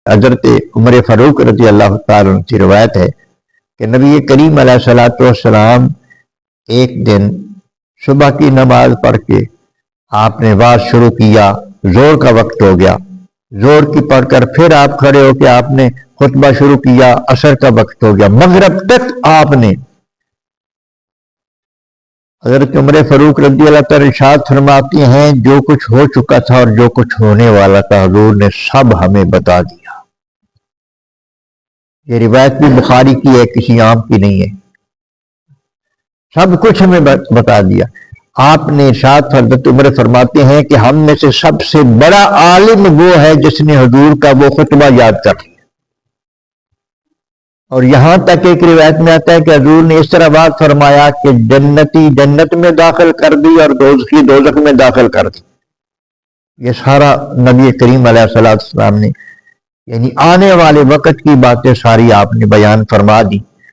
حضرت عمر فاروق رضی اللہ تعالیٰ عنہ کی روایت ہے کہ نبی کریم علیہ الصلوۃ والسلام ایک دن صبح کی نماز پڑھ کے آپ نے واز شروع کیا، زور کا وقت ہو گیا، زور کی پڑھ کر پھر آپ کھڑے ہو کے آپ نے خطبہ شروع کیا، عصر کا وقت ہو گیا، مغرب تک آپ نے حضرت عمر فاروق رضی اللہ تعالیٰ ارشاد فرماتے ہیں جو کچھ ہو چکا تھا اور جو کچھ ہونے والا تھا حضور نے سب ہمیں بتا دیا۔ یہ روایت بھی بخاری کی ہے، کسی عام کی نہیں ہے، سب کچھ ہمیں بتا دیا۔ آپ نے ارشاد حضرت عمر فرماتے ہیں کہ ہم میں سے سب سے بڑا عالم وہ ہے جس نے حضور کا وہ خطبہ یاد کر لیا۔ اور یہاں تک ایک روایت میں آتا ہے کہ حضور نے اس طرح بات فرمایا کہ جنتی جنت میں داخل کر دی اور دوزخی دوزخ میں داخل کر دی۔ یہ سارا نبی کریم علیہ الصلوۃ والسلام نے یعنی آنے والے وقت کی باتیں ساری آپ نے بیان فرما دی۔